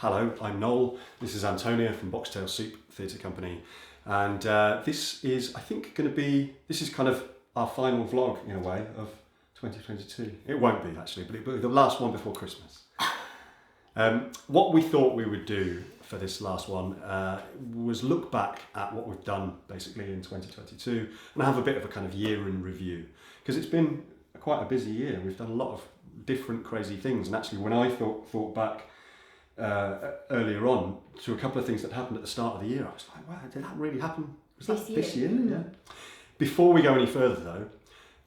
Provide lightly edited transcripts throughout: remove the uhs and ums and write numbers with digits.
Hello, I'm Noel. This is Antonia from Boxtail Soup Theatre Company. And this is, I think, this is kind of our final vlog, in a way, of 2022. It won't be, actually, but it'll be the last one before Christmas. What we thought we would do for this last one was look back at what we've done, basically, in 2022 and have a bit of a kind of year in review. Because it's been quite a busy year. We've done a lot of different crazy things. And actually, when I thought back earlier on to a couple of things that happened at the start of the year, I was like, wow, did that really happen? Was that this year? Yeah. Before we go any further though,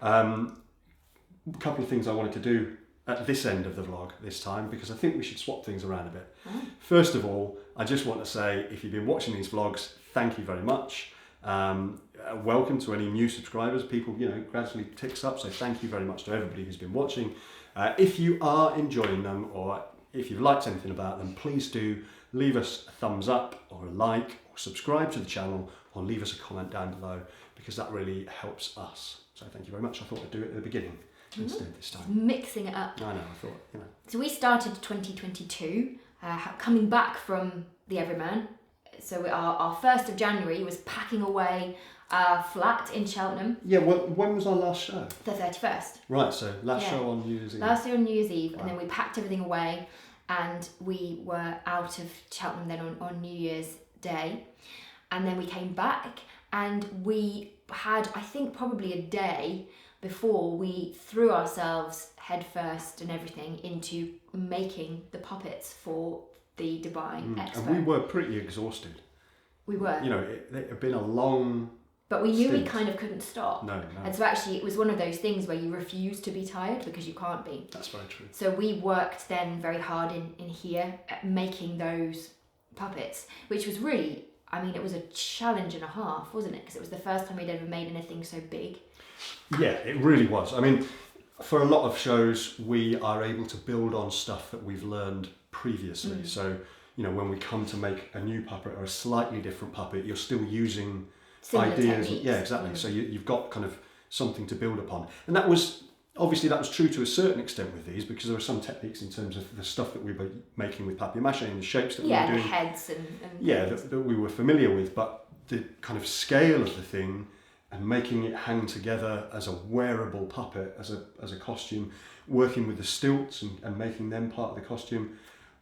a couple of things I wanted to do at this end of the vlog this time, because I think we should swap things around a bit. First of all, I just want to say, if you've been watching these vlogs, thank you very much. Welcome to any new subscribers. People, gradually ticks up, so thank you very much to everybody who's been watching. If you are enjoying them, or if you've liked anything about them, please do leave us a thumbs up or a like, or subscribe to the channel, or leave us a comment down below, because that really helps us. So thank you very much. I thought I'd do it at the beginning instead this time. Mixing it up. I know, I thought, So we started 2022, coming back from the Everyman. So our 1st of January was packing away our flat in Cheltenham. Yeah, well, when was our last show? The 31st. Right, so last show on New Year's Eve. Last year on New Year's Eve, Wow. and then we packed everything away, and we were out of Cheltenham then on New Year's Day. And then we came back, and we had, I think, probably a day before we threw ourselves headfirst and everything into making the puppets for the Dubai Expo. And we were pretty exhausted. We were. It had been a long... But we knew we stint. kind of couldn't stop. No. And so actually it was one of those things where you refuse to be tired because you can't be. That's very true. So we worked then very hard in here at making those puppets, which was really, it was a challenge and a half, wasn't it? Because it was the first time we'd ever made anything so big. Yeah, it really was. For a lot of shows, we are able to build on stuff that we've learned previously. So, when we come to make a new puppet or a slightly different puppet, you're still using Similar ideas. techniques. Yeah, exactly. So you've got kind of something to build upon. And that was true to a certain extent with these, because there were some techniques in terms of the stuff that we were making with papier-mâché and the shapes that we were doing. Yeah, the heads and that we were familiar with, but the kind of scale of the thing and making it hang together as a wearable puppet, as a costume, working with the stilts and making them part of the costume,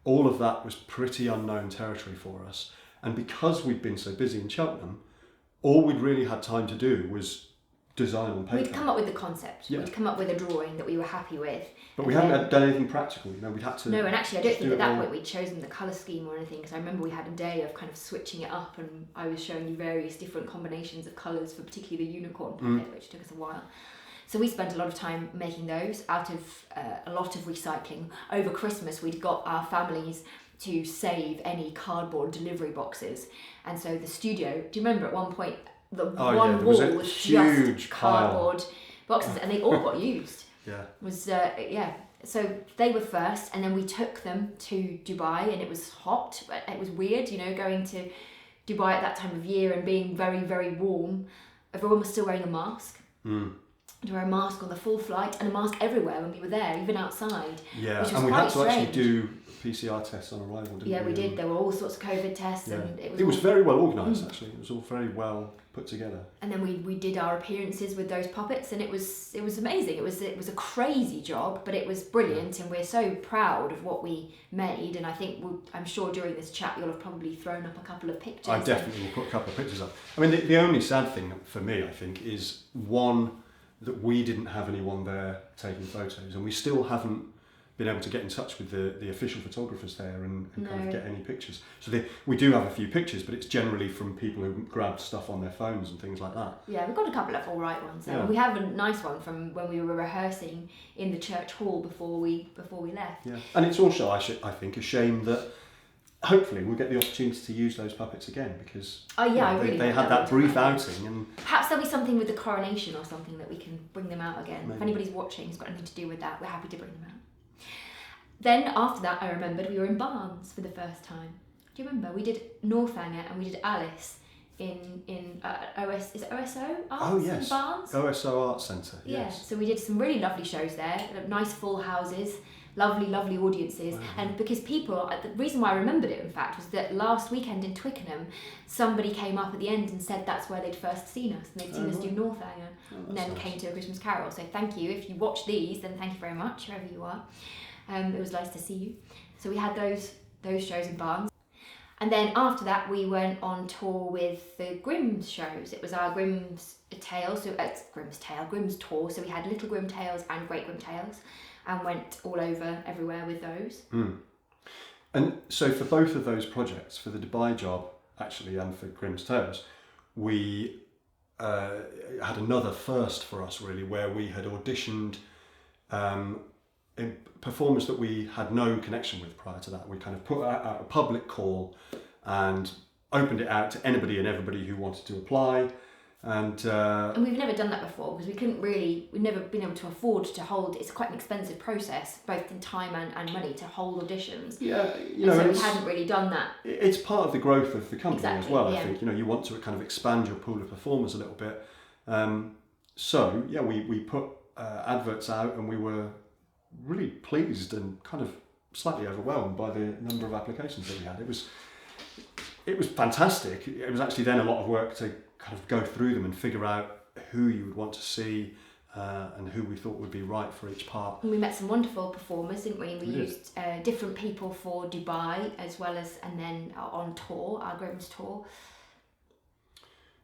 all of that was pretty unknown territory for us. And because we'd been so busy in Cheltenham, all we'd really had time to do was design on paper. We'd come up with the concept. Yeah. We'd come up with a drawing that we were happy with. But we hadn't done anything practical. We'd had to... No, and actually I don't think at that all. point we'd chosen the colour scheme or anything, because I remember we had a day of kind of switching it up, and I was showing you various different combinations of colours for particularly the unicorn puppet, which took us a while. So we spent a lot of time making those out of a lot of recycling. Over Christmas we'd got our families to save any cardboard delivery boxes, and so the studio, do you remember at one point the wall was just cardboard boxes, and they all got used. So they were first, and then we took them to Dubai, and it was hot, but it was weird, going to Dubai at that time of year and being very, very warm. Everyone was still wearing a mask. To wear a mask on the full flight, and a mask everywhere when we were there, even outside. Yeah, which was and we quite had to strange. actually do PCR tests on arrival, didn't we? Yeah, we did. There were all sorts of COVID tests, Yeah. and It was very well organised, actually. It was all very well put together. And then we did our appearances with those puppets, and it was amazing. It was a crazy job, but it was brilliant, and we're so proud of what we made. And I think I'm sure during this chat you'll have probably thrown up a couple of pictures. I definitely will put a couple of pictures up. The only sad thing for me, I think, is one, that we didn't have anyone there taking photos, and we still haven't been able to get in touch with the official photographers there and kind of get any pictures. So we do have a few pictures, but it's generally from people who grabbed stuff on their phones and things like that. Yeah, we've got a couple of all right ones there. Yeah. We have a nice one from when we were rehearsing in the church hall before we left. Yeah, and it's also, I think, a shame that hopefully we'll get the opportunity to use those puppets again, because they had that brief outing, and perhaps there'll be something with the coronation or something that we can bring them out again. Maybe. If anybody's watching who's got anything to do with that, we're happy to bring them out. Then after that, I remembered we were in Barnes for the first time. Do you remember? We did Northanger and we did Alice in is it OSO Arts in Barnes? OSO Arts Centre. Yeah, Yes. so we did some really lovely shows there, nice full houses, lovely audiences. Wow. And because people, the reason why I remembered it in fact was that last weekend in Twickenham, somebody came up at the end and said that's where they'd first seen us, and they'd seen us do Northanger, and then came to A Christmas Carol. So thank you. If you watch these, then thank you very much, wherever you are. It was nice to see you. So we had those shows in Barnes. And then after that, we went on tour with the Grimm shows. It was our Grimm's Tales, so it's Grimm's tour. So we had Little Grimm Tales and Great Grimm Tales, and went all over everywhere with those. And so for both of those projects, for the Dubai job actually and for Grimm's Tales, we had another first for us really, where we had auditioned performers that we had no connection with prior to that. We kind of put out a public call and opened it out to anybody and everybody who wanted to apply. And we've never done that before because we've never been able to afford to hold, it's quite an expensive process, both in time and money, to hold auditions. Yeah, so we hadn't really done that. It's part of the growth of the company as well, yeah. I think. You want to kind of expand your pool of performers a little bit. We put adverts out, and we were really pleased and kind of slightly overwhelmed by the number of applications that we had. It was fantastic. It was actually then a lot of work to kind of go through them and figure out who you would want to see and who we thought would be right for each part. And we met some wonderful performers, didn't we? We used different people for Dubai as well as, and then on tour, our Grimm's tour.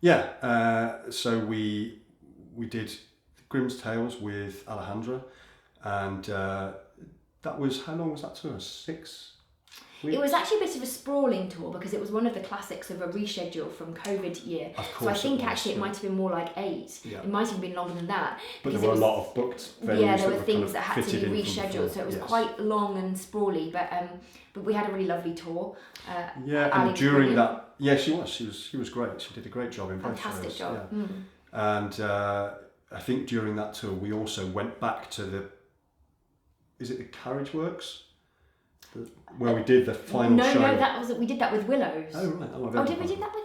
Yeah, so we did Grimm's Tales with Alejandra, and that was, how long was that tour? 6 weeks? It was actually a bit of a sprawling tour because it was one of the classics of a reschedule from COVID year. Of course, so I think actually it might have been more like 8. Yeah. It might have been longer than that. But there were a lot of booked venues. Yeah, there were that things kind of that had to be fitted rescheduled, so it was quite long and sprawly. But we had a really lovely tour. And during that, she was great. She did a great job in both shows. Fantastic job. Yeah. And I think during that tour we also went back to is it the Carriage Works? Where we did the final show. No, that was we did that with Willows. Oh right. Did we do that with?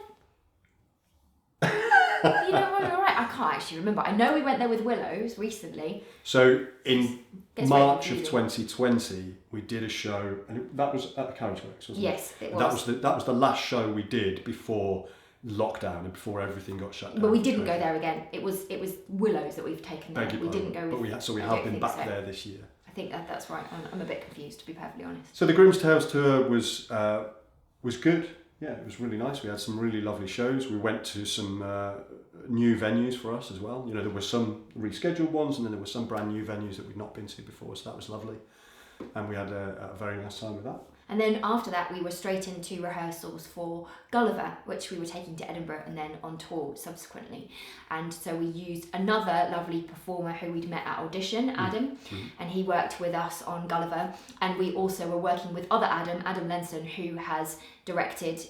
You know what? You're right. I can't actually remember. I know we went there with Willows recently. So in March of 2020, we did a show, and that was at the Carriage Works, wasn't it? Yes, it was. That was the last show we did before lockdown and before everything got shut down. But we didn't go there again. It was Willows that we've taken there. We didn't go with. But we have been back there this year. I think that's right. I'm a bit confused, to be perfectly honest. So the Grimm's Tales tour was good. Yeah, it was really nice. We had some really lovely shows. We went to some new venues for us as well. There were some rescheduled ones, and then there were some brand new venues that we'd not been to before. So that was lovely, and we had a very nice time with that. And then after that, we were straight into rehearsals for Gulliver, which we were taking to Edinburgh and then on tour subsequently. And so we used another lovely performer who we'd met at audition, Adam, and he worked with us on Gulliver. And we also were working with other Adam Lenson, who has directed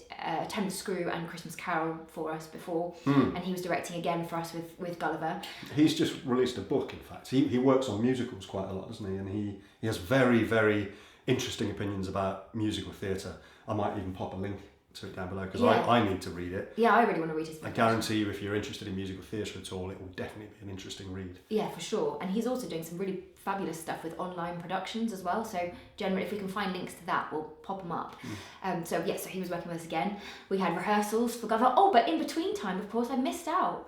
Ten the Screw and Christmas Carol for us before, and he was directing again for us with Gulliver. He's just released a book, in fact. He works on musicals quite a lot, doesn't he? And he has very, very interesting opinions about musical theatre. I might even pop a link to it down below because I need to read it. Yeah, I really want to read his book. I guarantee you, if you're interested in musical theatre at all, it will definitely be an interesting read. Yeah, for sure. And he's also doing some really fabulous stuff with online productions as well. So generally, if we can find links to that, we'll pop them up. So he was working with us again. We had rehearsals for Gulliver. Oh, but in between time, of course, I missed out.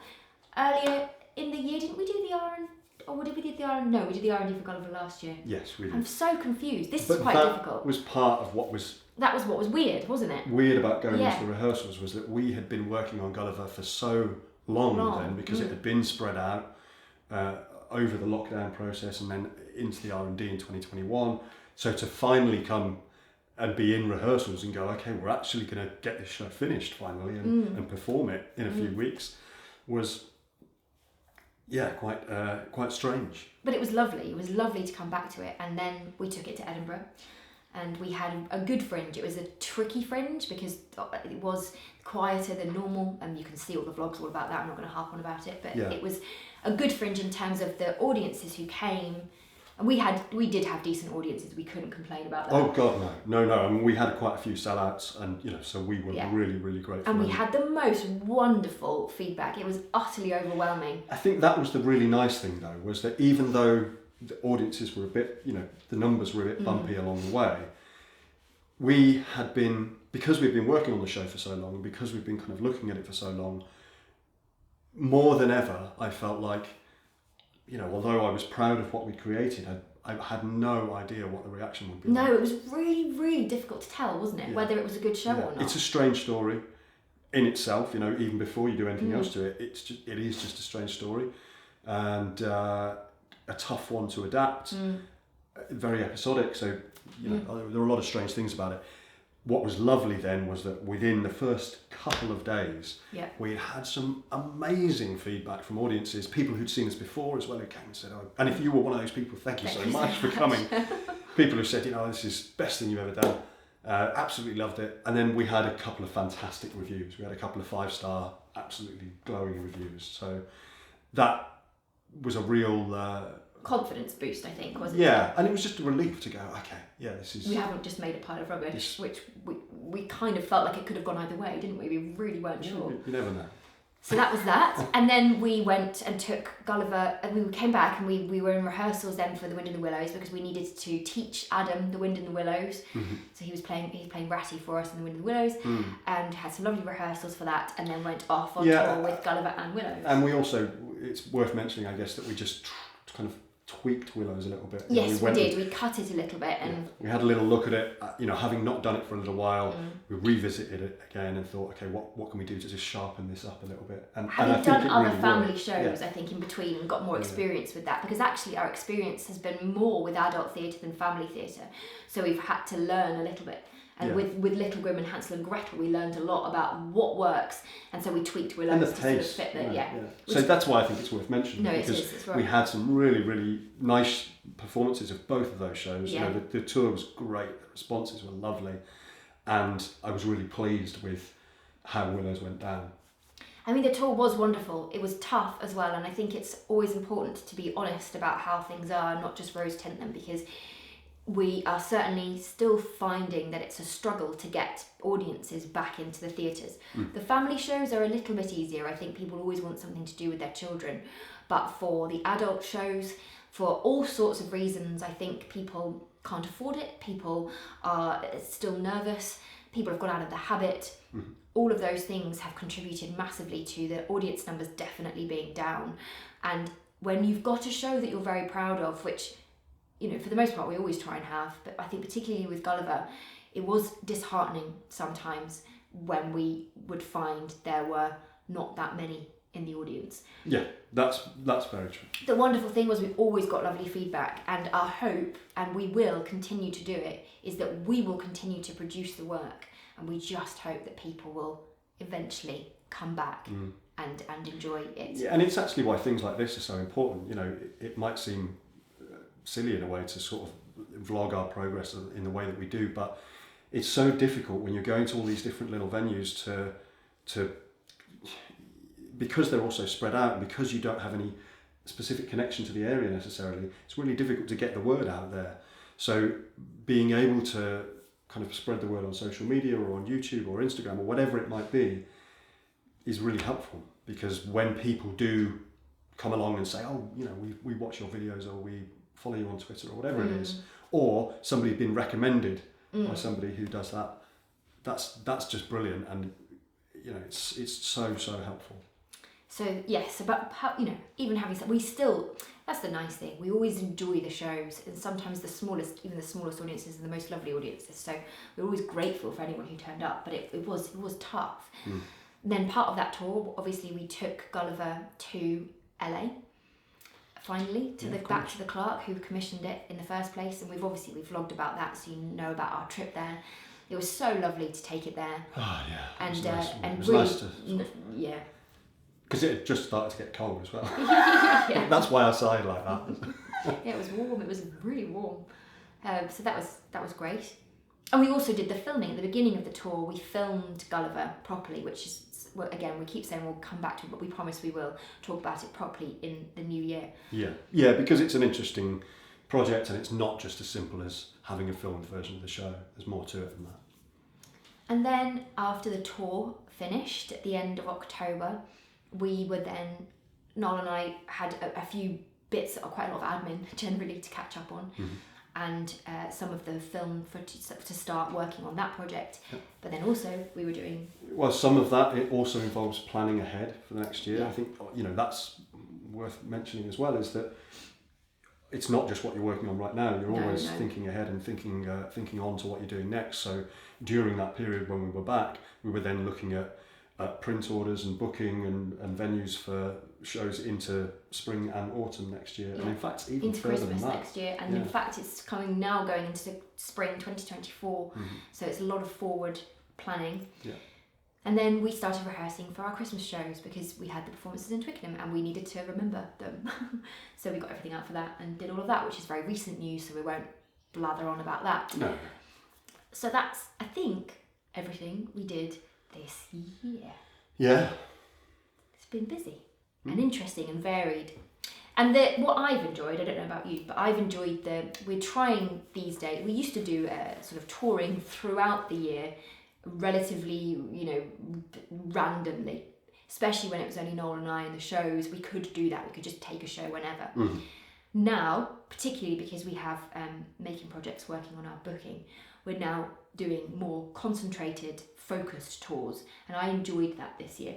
Earlier in the year, didn't we do the R&D? Or did we do the R&D? No, we did the R&D for Gulliver last year. Yes, we did. I'm so confused. This is quite difficult. That was part of what was... That was what was weird, wasn't it? Weird about going into the rehearsals was that we had been working on Gulliver for so long then, because it had been spread out over the lockdown process and then into the R&D in 2021. So to finally come and be in rehearsals and go, okay, we're actually going to get this show finished finally and perform it in a few weeks was... Yeah, quite strange. But it was lovely. It was lovely to come back to it. And then we took it to Edinburgh. And we had a good fringe. It was a tricky fringe because it was quieter than normal. And you can see all the vlogs all about that. I'm not going to harp on about it. But it was a good fringe in terms of the audiences who came. And we did have decent audiences. We couldn't complain about that. Oh God, no. I mean, we had quite a few sellouts, and so we were really, really grateful. And we had the most wonderful feedback. It was utterly overwhelming. I think that was the really nice thing, though, was that even though the audiences were a bit, the numbers were a bit bumpy along the way. We had been, because we'd been working on the show for so long, and because we've been kind of looking at it for so long, more than ever, I felt like, although I was proud of what we created, I had no idea what the reaction would be. No, like. it was really, really difficult to tell, wasn't it? Yeah. Whether it was a good show or not. It's a strange story in itself, even before you do anything else to it. It is just a strange story, and a tough one to adapt. Very episodic, so there were a lot of strange things about it. What was lovely then was that within the first couple of days, we had some amazing feedback from audiences, people who'd seen us before as well, who came and said, "Oh," and if you were one of those people, thank you so much for coming. People who said, "This is the best thing you've ever done." Absolutely loved it. And then we had a couple of fantastic reviews. We had a couple of 5-star, absolutely glowing reviews. So that was a real confidence boost, I think, wasn't it? Yeah, and it was just a relief to go, okay, this is... We haven't just made a pile of rubbish, which we kind of felt like it could have gone either way, didn't we? We really weren't sure. You never know. So that was that. And then we went and took Gulliver, and we came back, and we were in rehearsals then for The Wind in the Willows, because we needed to teach Adam The Wind in the Willows. So he was playing Ratty for us in The Wind in the Willows, and had some lovely rehearsals for that, and then went off on tour with Gulliver and Willows. And we also, it's worth mentioning, I guess, that we just kind of tweaked Willows a little bit. Yes, we did. We cut it a little bit, and we had a little look at it. Having not done it for a little while, we revisited it again and thought, okay, what can we do to just sharpen this up a little bit? And having done other really family shows, I think in between, and got more experience with that, because actually our experience has been more with adult theatre than family theatre, so we've had to learn a little bit. And with Little Grimm and Hansel and Gretel, we learned a lot about what works, and so we tweaked Willows to sort of fit that. So that's why I think it's worth mentioning. No, because it's right. We had some really, really nice performances of both of those shows. Yeah. The tour was great, the responses were lovely, and I was really pleased with how Willows went down. I mean, the tour was wonderful. It was tough as well, and I think it's always important to be honest about how things are, not just rose tint them, because we are certainly still finding that it's a struggle to get audiences back into the theatres. The family shows are a little bit easier. I think people always want something to do with their children. But for the adult shows, for all sorts of reasons, I think people can't afford it. People are still nervous. People have got out of the habit. All of those things have contributed massively to the audience numbers definitely being down. And when you've got a show that you're very proud of, which, for the most part, we always try and have, but I think particularly with Gulliver, it was disheartening sometimes when we would find there were not that many in the audience. Yeah, that's very true. The wonderful thing was we've always got lovely feedback, and our hope, and we will continue to do it, is that we will continue to produce the work, and we just hope that people will eventually come back and enjoy it. Yeah, and it's actually why things like this are so important. It might seem silly in a way to sort of vlog our progress in the way that we do, but it's so difficult when you're going to all these different little venues to because they're also spread out, and because you don't have any specific connection to the area necessarily, it's really difficult to get the word out there. So being able to kind of spread the word on social media or on YouTube or Instagram or whatever it might be is really helpful, because when people do come along and say, oh, we watch your videos, or we follow you on Twitter, or whatever it is, or somebody's been recommended by somebody who does that, that's just brilliant, and it's so helpful. So yes, about how, even having said, we still, that's the nice thing, we always enjoy the shows, and sometimes even the smallest audiences are the most lovely audiences, so we're always grateful for anyone who turned up, but it was tough. Then part of that tour, obviously we took Gulliver to LA, finally, back to the Clark who commissioned it in the first place, and we've vlogged about that, so you know about our trip there. It was so lovely to take it there. Oh yeah, and it was really, nice to yeah. Because it had just started to get cold as well. Yeah. That's why I sighed like that. Yeah, it was warm. It was really warm. So that was great. And we also did the filming at the beginning of the tour. We filmed Gulliver properly, which is, well, again, we keep saying we'll come back to it, but we promise we will talk about it properly in the new year. Yeah, because it's an interesting project, and it's not just as simple as having a filmed version of the show. There's more to it than that. And then after the tour finished at the end of October, we were then, Noel and I had a few bits that are quite a lot of admin generally to catch up on. And some of the film to start working on that project. Yep. But then also we were doing... Well, some of that, it also involves planning ahead for the next year. Yeah. I think, that's worth mentioning as well, is that it's not just what you're working on right now. You're always thinking ahead and thinking on to what you're doing next. So during that period when we were back, we were then looking at print orders and booking and venues for shows into spring and autumn next year, and in fact even into further Christmas than that. next year, and in fact it's going into spring 2024. So it's a lot of forward planning. Yeah. And then we started rehearsing for our Christmas shows because we had the performances in Twickenham and we needed to remember them. So we got everything out for that and did all of that, which is very recent news, so we won't blather on about that. No. So that's, I think, everything we did this year. Yeah. It's been busy and interesting and varied. And what I've enjoyed, I don't know about you, but I've enjoyed we're trying these days, we used to do sort of touring throughout the year, relatively, randomly, especially when it was only Noel and I in the shows. We could do that, we could just take a show whenever. Now, particularly because we have making projects working on our booking, we're now doing more concentrated, focused tours, and I enjoyed that this year.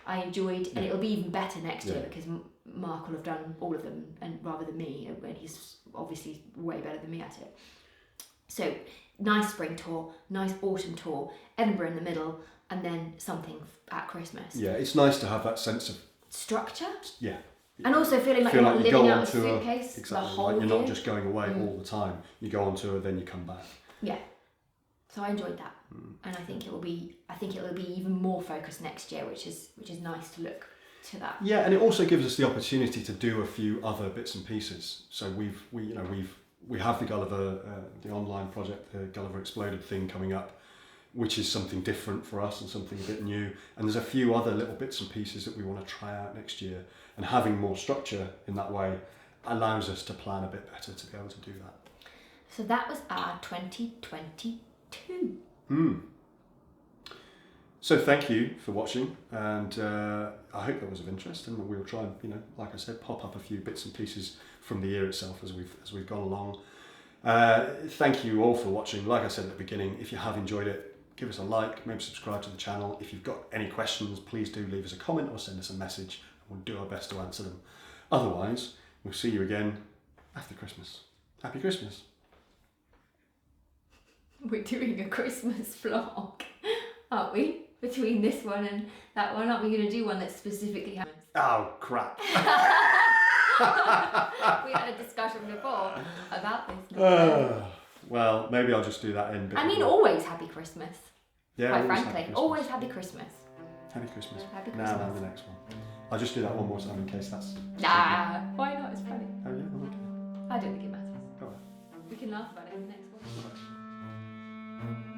And it'll be even better next year because Mark will have done all of them, and rather than me, and he's obviously way better than me at it. So nice spring tour, nice autumn tour, Edinburgh in the middle, and then something at Christmas. Yeah, it's nice to have that sense of structure. Yeah. And also feeling like you're not living out of a suitcase exactly, the whole like you're year. not just going away all the time. You go on tour, then you come back. Yeah. So I enjoyed that, and I think it will be even more focused next year, which is nice to look to that. Yeah, and it also gives us the opportunity to do a few other bits and pieces. So we have the Gulliver, the online project, the Gulliver Exploded thing coming up, which is something different for us and something a bit new. And there's a few other little bits and pieces that we want to try out next year. And having more structure in that way allows us to plan a bit better to be able to do that. So that was our 2022. So thank you for watching, and I hope that was of interest, and we'll try and, like I said, pop up a few bits and pieces from the year itself as we've gone along. Thank you all for watching. Like I said at the beginning, if you have enjoyed it, give us a like, maybe subscribe to the channel. If you've got any questions, please do leave us a comment or send us a message, and we'll do our best to answer them. Otherwise, we'll see you again after Christmas. Happy Christmas. We're doing a Christmas vlog, aren't we? Between this one and that one, aren't we going to do one that specifically happens? Oh, crap. We had a discussion before about this. Well, maybe I'll just do that in. Always happy Christmas. Yeah, quite frankly, always happy Christmas. Happy Christmas. Happy Christmas. Now the next one. I'll just do that one more time in case that's... Nah, why not? It's funny. Oh yeah, I don't think it matters. Alright. We can laugh about it in the next one. Alright.